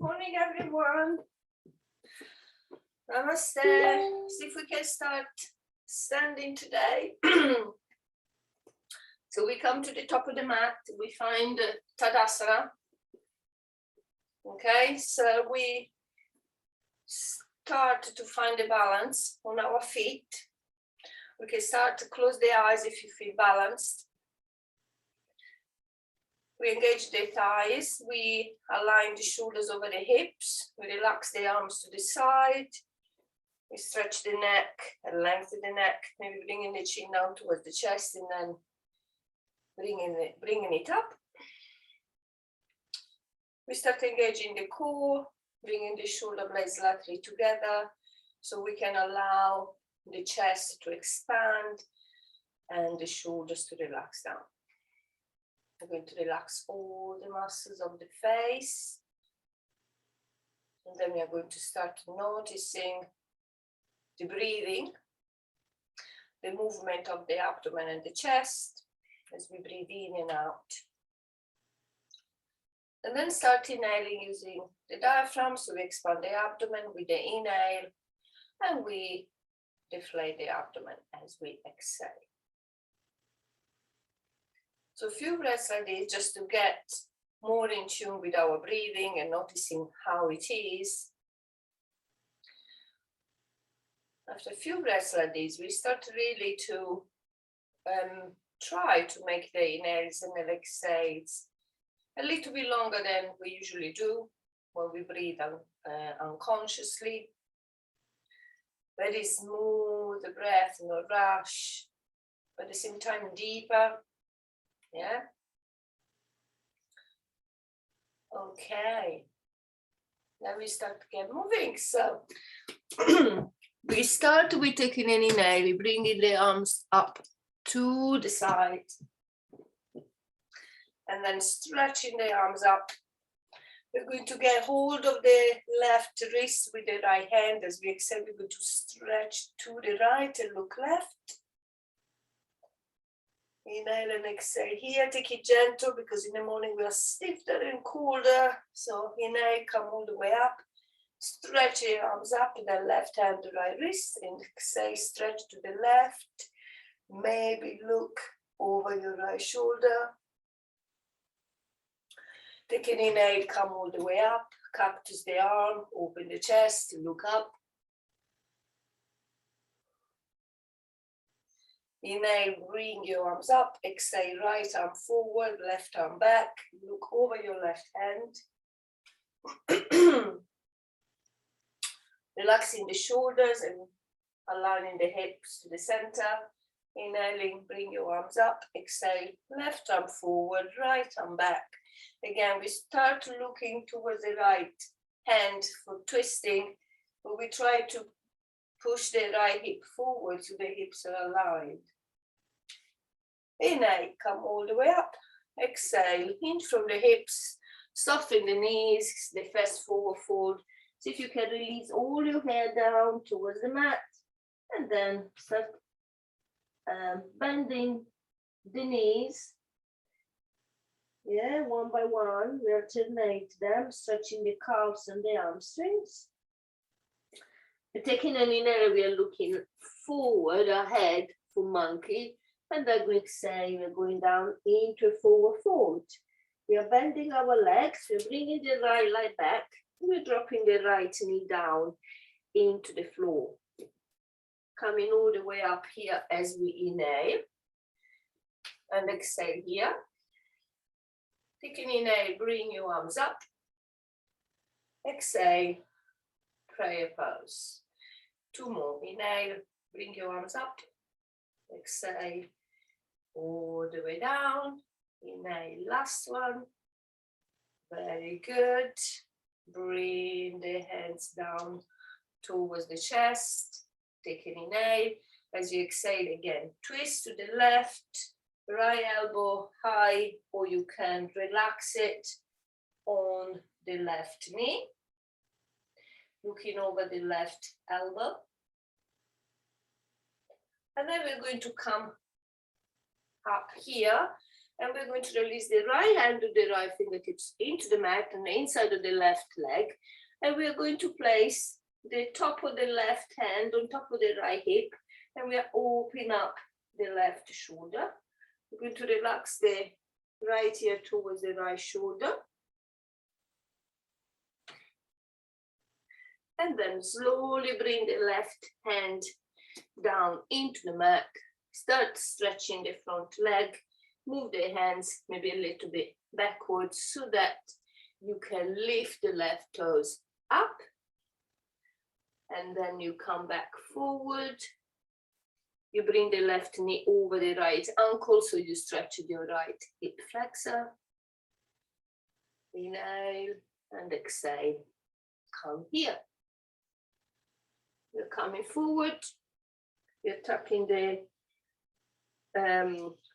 Morning, everyone. Namaste. See if we can start standing today. So we come to the top of the mat, we find Tadasana. Okay, so we start to find a balance on our feet. We can start to close the eyes if you feel balanced. We engage the thighs, we align the shoulders over the hips, we relax the arms to the side, we stretch the neck and lengthen the neck, maybe bringing the chin down towards the chest and then bringing it up. We start engaging the core, bringing the shoulder blades laterally together so we can allow the chest to expand and the shoulders to relax down. We're going to relax all the muscles of the face. And then we are going to start noticing the breathing, the movement of the abdomen and the chest as we breathe in and out. And then start inhaling using the diaphragm. So we expand the abdomen with the inhale and we deflate the abdomen as we exhale. So a few breaths like this just to get more in tune with our breathing and noticing how it is. After a few breaths like this, we start really to try to make the inhales and the exhales a little bit longer than we usually do when we breathe unconsciously. Very smooth breath, no rush, but at the same time deeper. Yeah. Okay. Now we start to get moving. So we start with taking an inhale, bringing the arms up to the side. And then stretching the arms up. We're going to get hold of the left wrist with the right hand. As we exhale, we're going to stretch to the right and look left. Inhale and exhale here, take it gentle because in the morning we are stiffer and colder. So inhale, come all the way up, stretch your arms up with the left hand, the right wrist, and exhale, stretch to the left. Maybe look over your right shoulder. Take an inhale, come all the way up, cactus the arm, open the chest, look up. Inhale, bring your arms up, exhale, right arm forward, left arm back, look over your left hand. Relaxing the shoulders and aligning the hips to the center. Inhaling, bring your arms up, exhale, left arm forward, right arm back. Again, we start looking towards the right hand for twisting, but we try to push the right hip forward so the hips are aligned. Inhale, come all the way up. Exhale, hinge from the hips, soften the knees, the first forward fold. See if you can release all your hair down towards the mat and then start bending the knees. Yeah, one by one, we alternate them, stretching the calves and the hamstrings. Taking an inhale, we are looking forward, ahead for monkey, and then we exhale, we're going down into a forward fold. We are bending our legs, we're bringing the right leg back, we're dropping the right knee down into the floor. Coming all the way up here as we inhale, and exhale here. Take an inhale, bring your arms up. Exhale, prayer pose. Two more. Inhale, bring your arms up. Exhale, all the way down. Inhale, last one. Very good. Bring the hands down towards the chest. Take an inhale. As you exhale again, twist to the left. Right elbow high, or you can relax it on the left knee. Looking over the left elbow. And then we're going to come up here And we're going to release the right hand to the right fingertips into the mat and the inside of the left leg. And we're going to place the top of the left hand on top of the right hip. And we are opening up the left shoulder. We're going to relax the right ear towards the right shoulder. And then slowly bring the left hand down into the mat. Start stretching the front leg. Move the hands maybe a little bit backwards so that you can lift the left toes up. And then you come back forward. You bring the left knee over the right ankle, so you stretch your right hip flexor. Inhale and exhale. Come here. You're coming forward. You're tucking the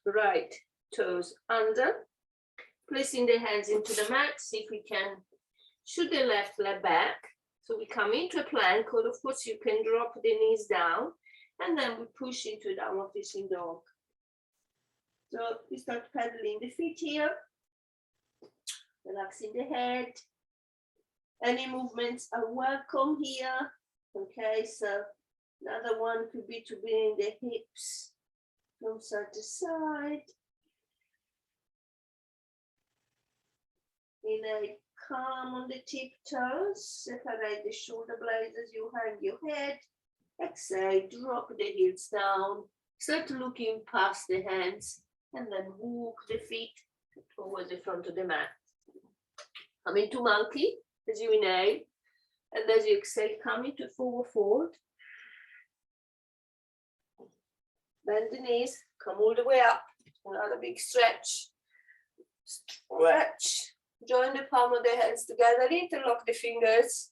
right toes under, placing the hands into the mat. See if we can shoot the left leg back. So we come into a plank, or of course you can drop the knees down, and then we push into downward facing dog. So we start pedaling the feet here, relaxing the head. Any movements are welcome here. Okay, so another one could be to bring the hips from side to side. Inhale, come on the tiptoes, separate the shoulder blades as you hang your head. Exhale, drop the heels down, start looking past the hands, and then walk the feet towards the front of the mat. Come into monkey as you inhale, and as you exhale, come into forward fold. Bend the knees, come all the way up. Another big stretch. Stretch. Join the palm of the hands together. Interlock the fingers.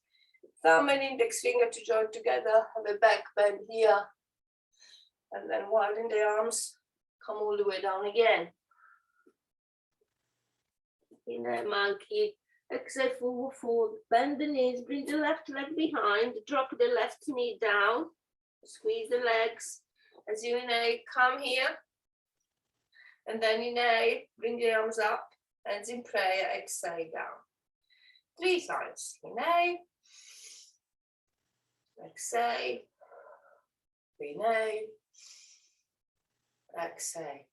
Thumb and index finger to join together. Have a back bend here. And then widen the arms. Come all the way down again. Inhale, monkey. Exhale, forward fold. Bend the knees. Bring the left leg behind. Drop the left knee down. Squeeze the legs. As you inhale, come here. And then inhale, bring the arms up. Hands in prayer, exhale down. 3 times. Inhale. Exhale. Inhale. Exhale.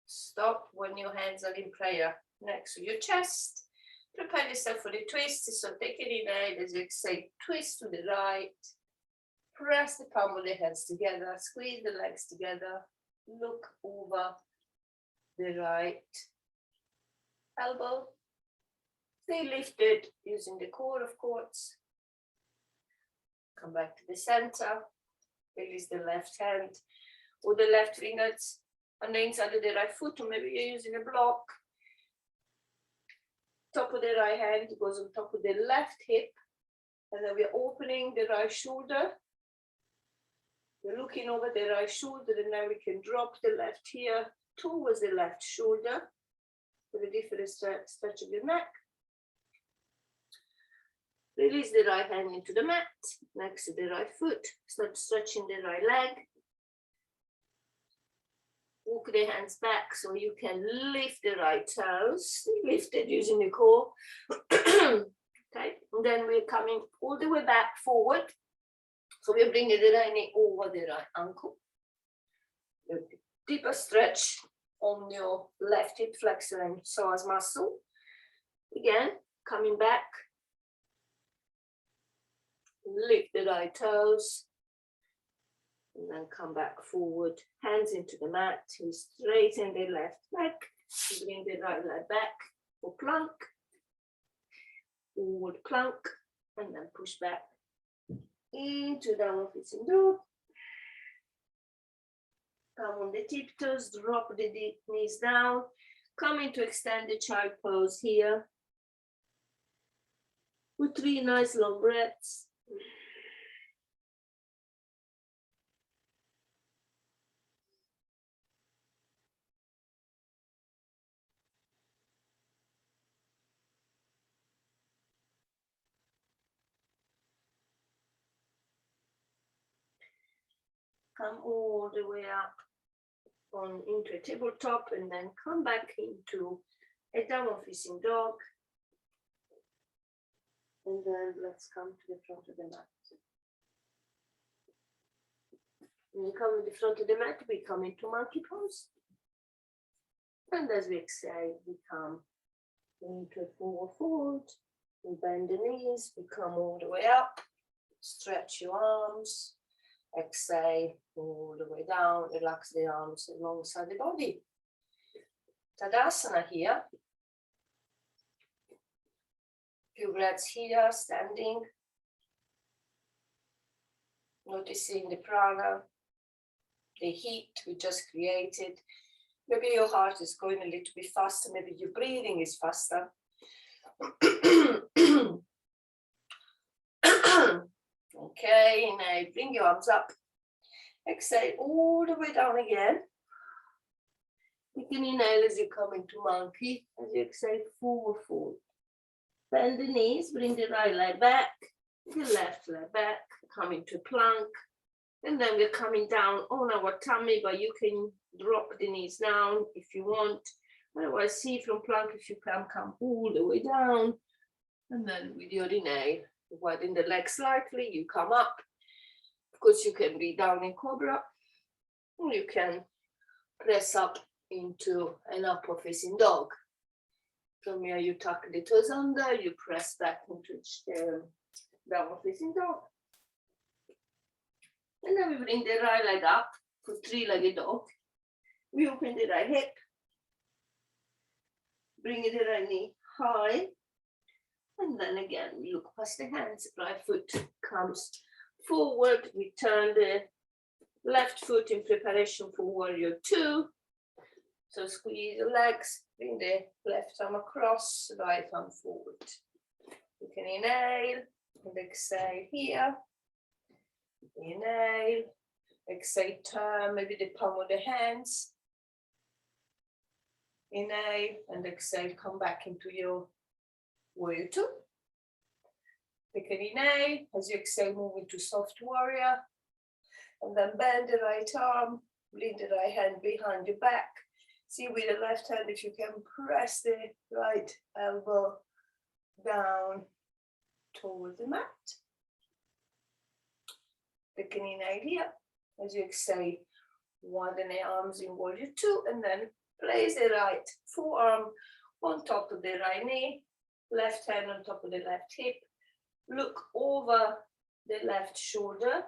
Stop when your hands are in prayer next to your chest. Prepare yourself for the twist. So take an inhale as you exhale. Twist to the right. Press the palm of the hands together. Squeeze the legs together. Look over the right elbow. Stay lifted using the core, of course. Come back to the center. Release the left hand or the left fingers on the inside of the right foot, or maybe you're using a block. Top of the right hand goes on top of the left hip, and then we're opening the right shoulder. We're looking over the right shoulder, and now we can drop the left here towards the left shoulder with a different stretch of your neck. Release the right hand into the mat, next to the right foot. Start stretching the right leg. Walk the hands back so you can lift the right toes. Lifted using the core. Okay, and then we're coming all the way back forward. So we're bringing the right knee over the right ankle. A deeper stretch on your left hip flexor and psoas muscle. Again, coming back. Lift the right toes. And then come back forward. Hands into the mat. You straighten the left leg. Bring the right leg back for plank. Forward plank. And then push back into downward facing dog. Come on the tiptoes, drop the knees down. Come into extended child pose here. With 3 nice long breaths. Come all the way up. on into a tabletop and then come back into a downward facing dog. And then let's come to the front of the mat. When we come to the front of the mat, we come into monkey pose. And as we exhale, we come into a forward fold. We bend the knees, we come all the way up. Stretch your arms. Exhale all the way down. Relax the arms alongside the body. Tadasana here. Few breaths here, standing. Noticing the prana, the heat we just created. Maybe your heart is going a little bit faster, maybe your breathing is faster. Okay, now bring your arms up. Exhale all the way down again. You can inhale as you come into monkey. As you exhale, forward fold. Bend the knees, bring the right leg back, the left leg back, come into plank. And then we're coming down on our tummy, but you can drop the knees down if you want. Otherwise, see from plank if you can come all the way down. And then with your inhale, widen the legs slightly, you come up. Of course, you can be down in cobra. Or you can press up into an upward facing dog. From here, you tuck the toes under, you press back into the downward facing dog. And then we bring the right leg up for three-legged dog. We open the right hip. Bring the right knee high. And then again, we look past the hands. Right foot comes forward. We turn the left foot in preparation for warrior two. So squeeze the legs, bring the left arm across, right arm forward. You can inhale and exhale here. Inhale, exhale, turn maybe the palm of the hands. Inhale and exhale, come back into your warrior two. Take an inhale, as you exhale, move into soft warrior. And then bend the right arm, bring the right hand behind your back. See with the left hand if you can press the right elbow down towards the mat. Take an inhale here. As you exhale, widen the arms in warrior two, and then place the right forearm on top of the right knee, left hand on top of the left hip. Look over the left shoulder.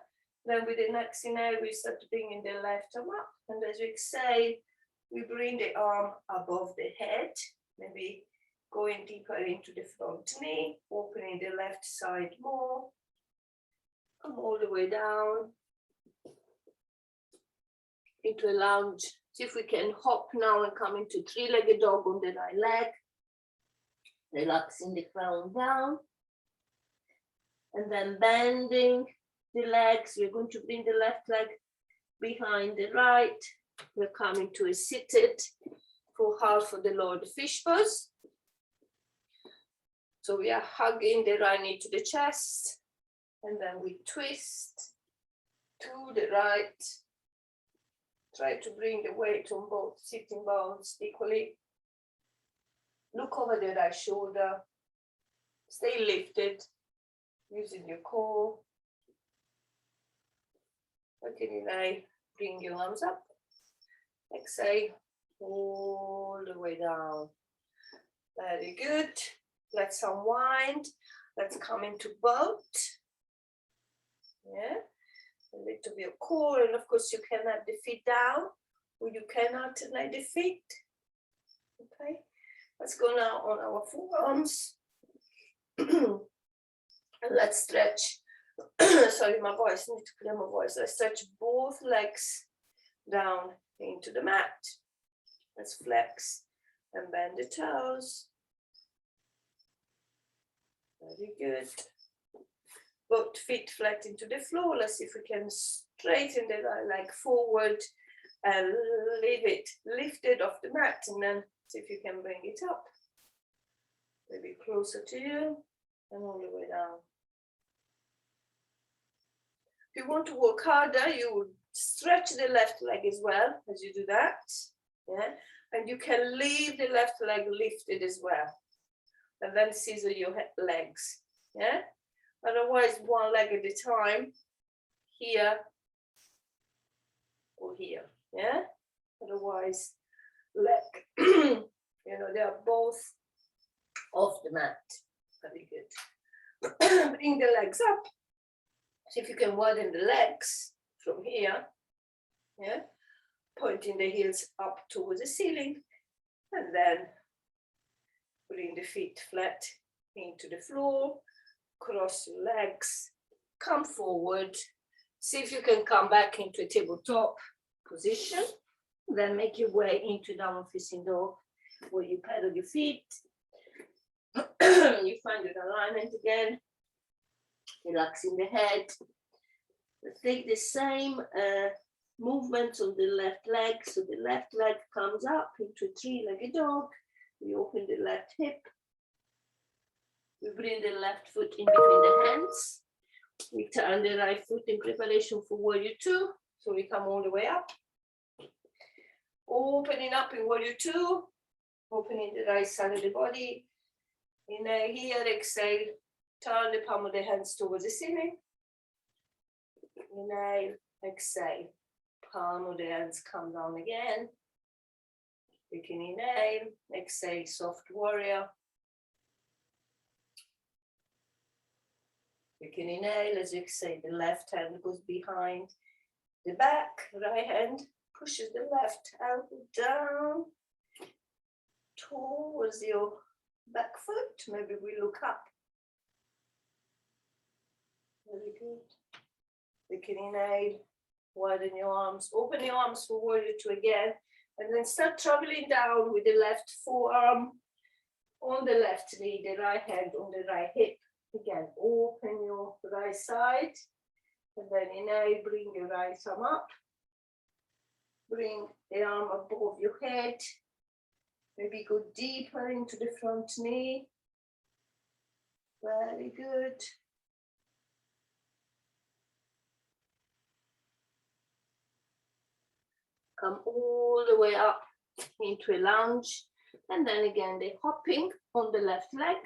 Then with the next inhale, we start bringing the left arm up, and as you exhale, we bring the arm above the head, maybe going deeper into the front knee, opening the left side more. Come all the way down into a lunge. See if we can hop now and come into three-legged dog on the right leg. Relaxing the crown down. And then bending the legs. We're going to bring the left leg behind the right. We're coming to a seated for half of the lower fish pose. So we are hugging the right knee to the chest, and then we twist to the right. Try to bring the weight on both sitting bones equally. Look over the right shoulder. Stay lifted using your core. Okay, now bring your arms up. Exhale all the way down. Very good. Let's unwind. Let's come into boat. Yeah. A little bit of core, and of course you can have the feet down, or you cannot lay the feet. Okay. Let's go now on our forearms. And let's stretch. Sorry, my voice. I need to clear my voice. Let's stretch both legs down into the mat. Let's flex and bend the toes. Very good. Both feet flat into the floor. Let's see if we can straighten the right leg forward and leave it lifted off the mat, and then see if you can bring it up. Maybe closer to you and all the way down. If you want to work harder, you Stretch the left leg as well as you do that. Yeah, and you can leave the left leg lifted as well. And then scissor your legs. Yeah, otherwise one leg at a time, here or here. Yeah, otherwise leg, you know, they are both off the mat. Very good. Bring the legs up. See if you can widen the legs from here. Yeah, pointing the heels up towards the ceiling, and then bring the feet flat into the floor. Cross your legs, come forward. See if you can come back into a tabletop position. Then make your way into downward facing dog, where you pedal your feet. You find your alignment again, relaxing the head. Take the same movement on the left leg. So the left leg comes up into a three-legged dog. We open the left hip. We bring the left foot in between the hands. We turn the right foot in preparation for warrior two. So we come all the way up. Opening up in warrior two. Opening the right side of the body. Inhale here, exhale. Turn the palm of the hands towards the ceiling. Inhale, exhale. Palm of the hands come down again. You can inhale, exhale, soft warrior. You can inhale as you exhale, the left hand goes behind the back, right hand pushes the left elbow down towards your back foot. Maybe we look up. Very good. You can inhale, widen your arms, open your arms for warrior two again, and then start traveling down with the left forearm on the left knee, the right hand on the right hip. Again, open your right side, and then inhale, bring your right arm up. Bring the arm above your head. Maybe go deeper into the front knee. Very good. Come all the way up into a lunge, and then again the hopping on the left leg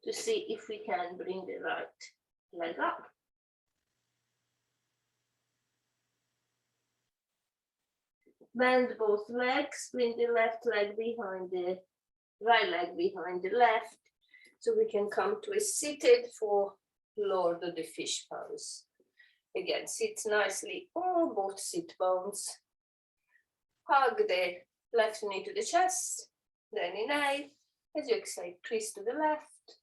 to see if we can bring the right leg up. Bend both legs, bring the left leg behind the right leg behind the left, so we can come to a seated for Lord of the Fish pose. Again, sit nicely on both sit bones. Hug the left knee to the chest. Then inhale. As you exhale, twist to the left.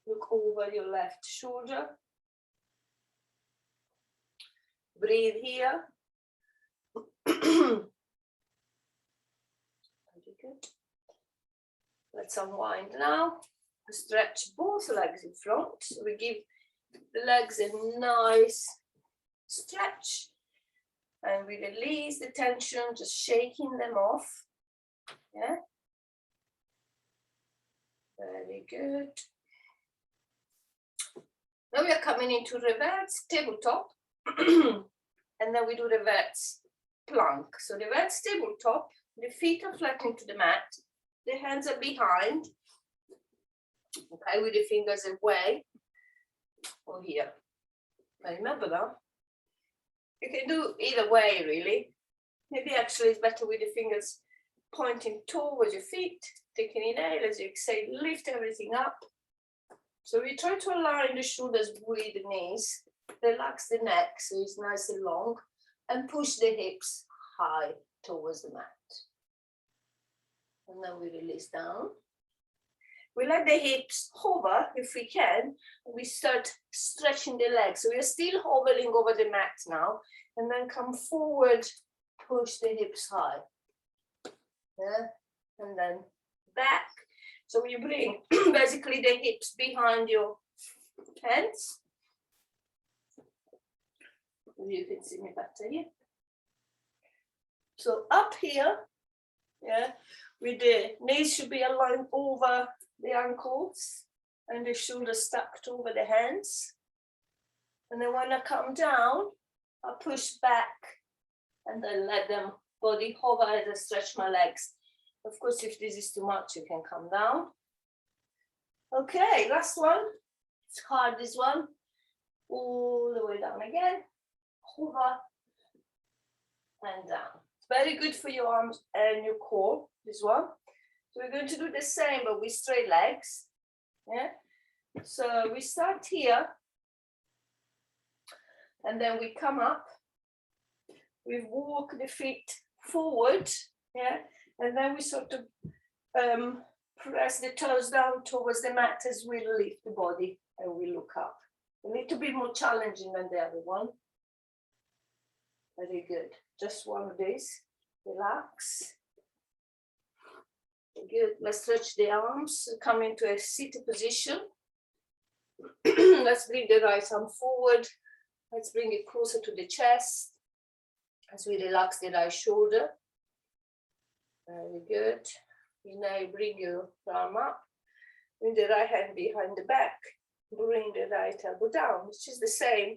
Look over your left shoulder. Breathe here. Very good. Let's unwind now. Stretch both legs in front. So we give the legs a nice stretch, and we release the tension, just shaking them off. Yeah, very good. Now we are coming into reverse tabletop, and then we do reverse plank. So reverse tabletop, the feet are flat into the mat, the hands are behind, okay, with the fingers away or here. Now remember that. You can do either way, really. Maybe actually it's better with the fingers pointing towards your feet. Take an inhale as you exhale, lift everything up. So we try to align the shoulders with the knees, relax the neck so it's nice and long, and push the hips high towards the mat. And then we release down. We let the hips hover if we can. We start stretching the legs. So we are still hovering over the mat now. And then come forward, push the hips high. Yeah, and then back. So you bring basically the hips behind your hands. You can see me better here. So up here, yeah, with the knees should be aligned over the ankles and the shoulders stacked over the hands. And then when I come down, I push back and then let them body hover as I stretch my legs. Of course, if this is too much, you can come down. Okay, last one. It's hard, this one. All the way down again. Hover and down. It's very good for your arms and your core, this one. So we're going to do the same, but with straight legs. Yeah. So we start here. And then we come up. We walk the feet forward. Yeah. And then we sort of press the toes down towards the mat as we lift the body and we look up. A little bit more challenging than the other one. Very good. Just one of these. Relax. Good. Let's stretch the arms. Come into a seated position. Let's bring the right arm forward. Let's bring it closer to the chest as we relax the right shoulder. Very good. Now bring your arm up. Bring the right hand behind the back. Bring the right elbow down, which is the same,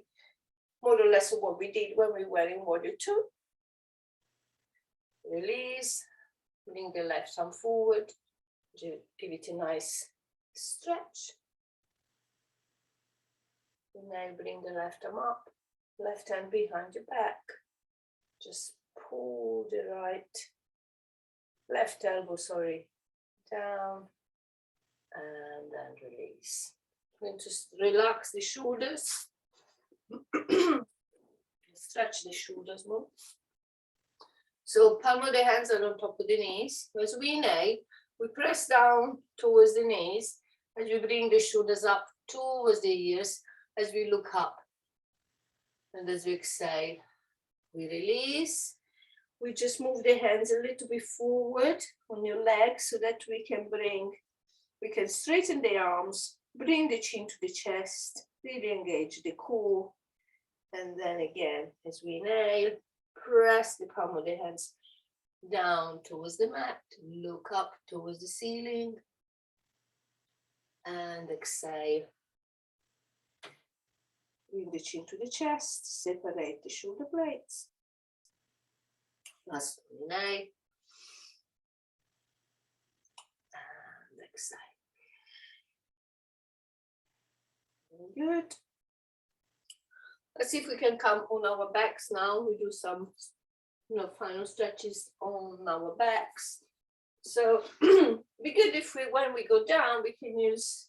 more or less, of what we did when we were in warrior two. Release. Bring the left arm forward. Give it a nice stretch. And now bring the left arm up. Left hand behind your back. Just pull the left elbow, down, and then release. Then just relax the shoulders. Stretch the shoulders more. So palm of the hands are on top of the knees. As we inhale, we press down towards the knees as we bring the shoulders up towards the ears as we look up. And as we exhale, we release. We just move the hands a little bit forward on your legs so that we can straighten the arms, bring the chin to the chest, really engage the core. And then again, as we inhale, press the palm of the hands down towards the mat, look up towards the ceiling, and exhale. Bring the chin to the chest, separate the shoulder blades. Last one, inhale. And exhale. Very good. Let's see if we can come on our backs now. We do some final stretches on our backs. So be good if when we go down, we can use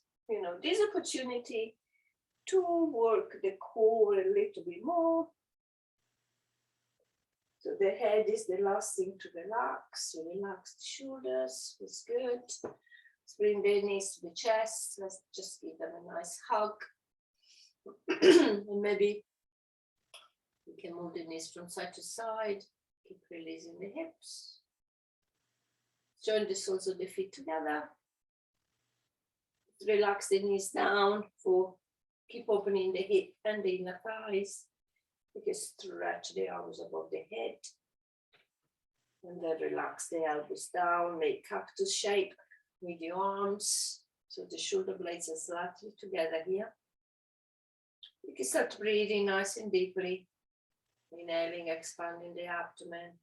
this opportunity to work the core a little bit more. So the head is the last thing to relax. So relax the shoulders. It's good. Let's bring the knees to the chest. Let's just give them a nice hug. And maybe we can move the knees from side to side. Keep releasing the hips. Join the soles of the feet together. Relax the knees down. Keep opening the hip and the inner thighs. You can stretch the arms above the head. And then relax the elbows down. Make cactus shape with your arms. So the shoulder blades are slightly together here. You can start breathing nice and deeply. Inhaling, expanding the abdomen.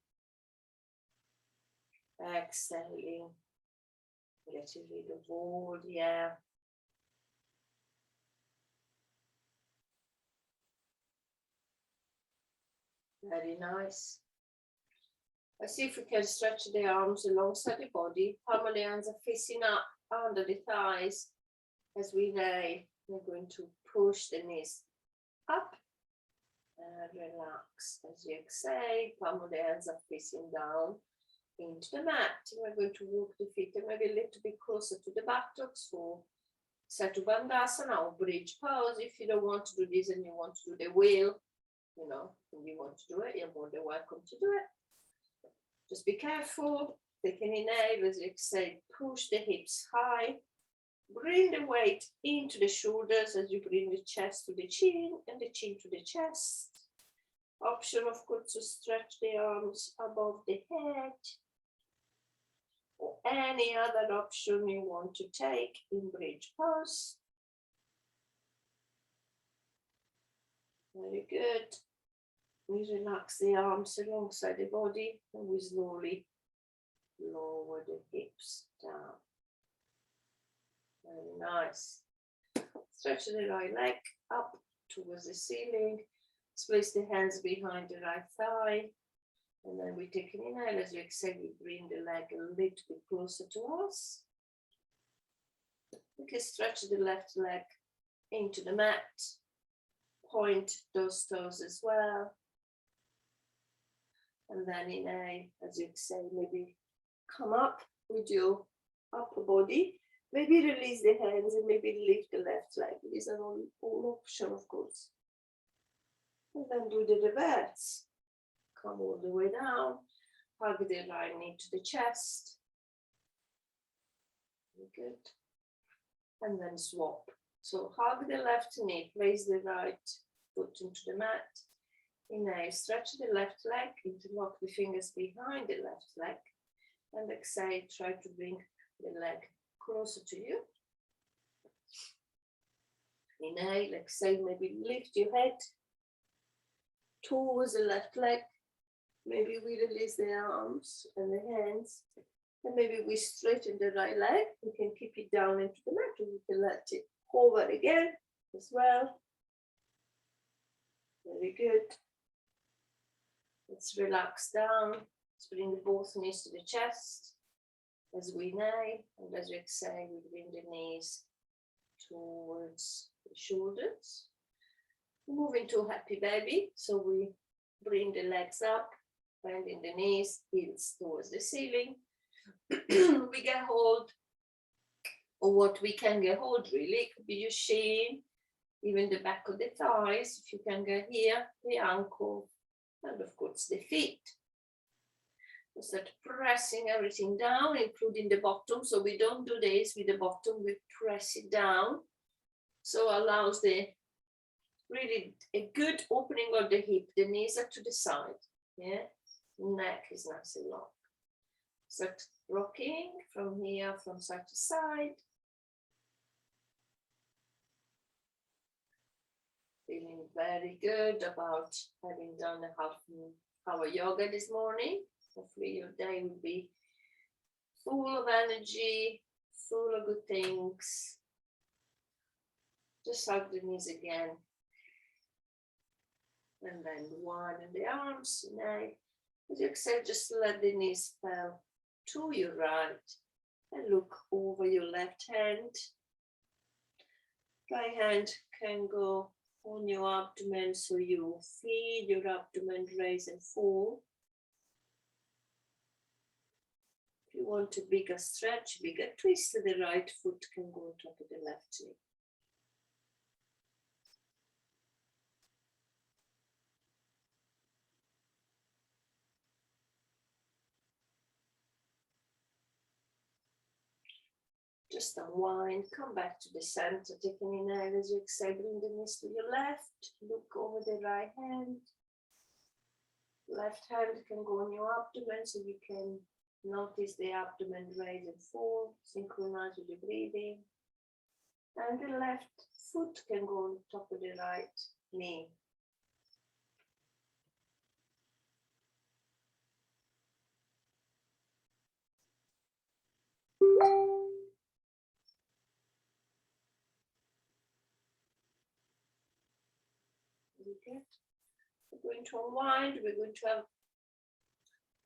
Exhaling. Getting rid of all the air. Very nice. Let's see if we can stretch the arms alongside the body. Palm of the hands are facing up under the thighs. As we inhale, we're going to push the knees up and relax. As you exhale, palm of the hands are facing down into the mat. We're going to walk the feet and maybe a little bit closer to the buttocks for Setu Bandhasana or bridge pose. If you don't want to do this and you want to do the wheel, and you want to do it, you're more than welcome to do it. Just be careful. Take an inhale as you exhale, push the hips high. Bring the weight into the shoulders as you bring the chest to the chin and the chin to the chest. Option, of course, to stretch the arms above the head. Or any other option you want to take in bridge pose. Very good. We relax the arms alongside the body and we slowly lower the hips down. Very nice. Stretch the right leg up towards the ceiling. Place the hands behind the right thigh. And then we take an inhale. As you exhale, we bring the leg a little bit closer to us. We can stretch the left leg into the mat. Point those toes as well. And then inhale, as you exhale, maybe come up with your upper body. Maybe release the hands and maybe lift the left leg. These are all options, of course. And then do the reverse. Come all the way down. Hug the right knee to the chest. Very good. And then swap. So hug the left knee, place the right foot into the mat. Inhale, stretch the left leg, interlock the fingers behind the left leg. And exhale, try to bring the leg closer to you. Inhale, exhale, maybe lift your head towards the left leg. Maybe we release the arms and the hands. And maybe we straighten the right leg. We can keep it down into the mat, or we can let it hover again as well. Very good. Let's relax down. Let's bring both knees to the chest. As we inhale and as we exhale, we bring the knees towards the shoulders. Move into happy baby. So we bring the legs up, bending the knees, heels towards the ceiling. We get hold of what we can get hold, really. It could be your shin, even the back of the thighs, if you can get here, the ankle, and of course the feet. We start pressing everything down, including the bottom. So we don't do this with the bottom, we press it down. So allows the really a good opening of the hip. The knees are to the side. Yeah, neck is nice and long. Start rocking from here, from side to side. Feeling very good about having done a half hour yoga this morning. Hopefully your day will be full of energy, full of good things. Just hug the knees again. And then one in the arms. Now, as you exhale, just let the knees fall to your right and look over your left hand. Right hand can go on your abdomen, so you feel your abdomen raise and fall. If you want a bigger stretch, bigger twist, the right foot can go on top of the left knee. Just unwind, come back to the center, take an inhale as you exhale, bring the knees to your left, look over the right hand. Left hand can go on your abdomen, so you can notice the abdomen raise and fall, synchronize with your breathing. And the left foot can go on top of the right knee. Okay. We're going to unwind, we're going to have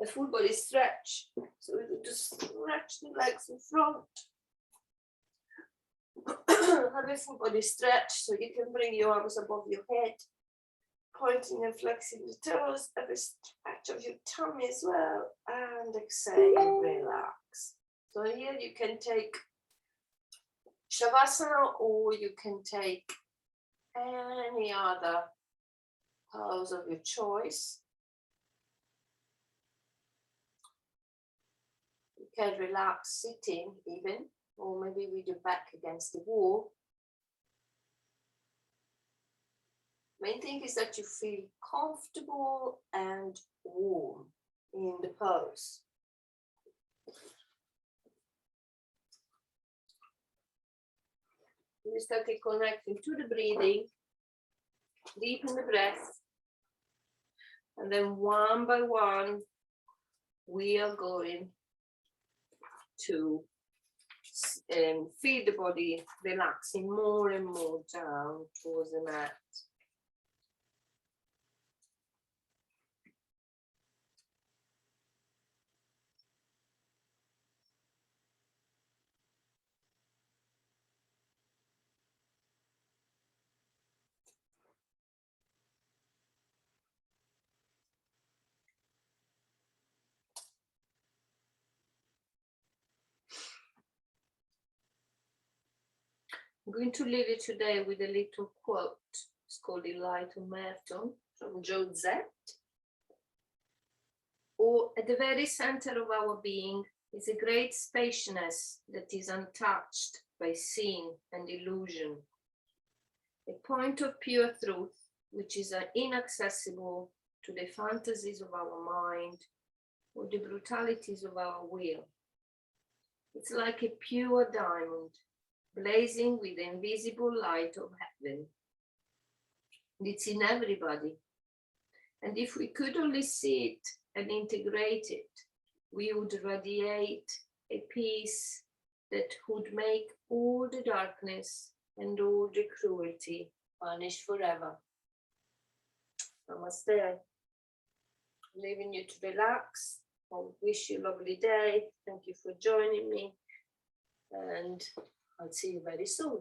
a full body stretch. So we're going to stretch the legs in front. Have a full body stretch, so you can bring your arms above your head, pointing and flexing the toes. Have a stretch of your tummy as well, and exhale, relax. So here you can take Shavasana, or you can take any other pose of your choice. You can relax sitting even, or maybe with your back against the wall. Main thing is that you feel comfortable and warm in the pose. You start connecting to the breathing, deepen the breath. And then one by one, we are going to feel the body relaxing more and more down towards the mat. I'm going to leave you today with a little quote. It's called The Light of Merton from Josette. Or at the very center of our being is a great spaciousness that is untouched by sin and illusion. A point of pure truth which is inaccessible to the fantasies of our mind or the brutalities of our will. It's like a pure diamond, blazing with the invisible light of heaven. It's in everybody. And if we could only see it and integrate it, we would radiate a peace that would make all the darkness and all the cruelty vanish forever. Namaste. Leaving you to relax. I wish you a lovely day. Thank you for joining me. And I'll see you very soon.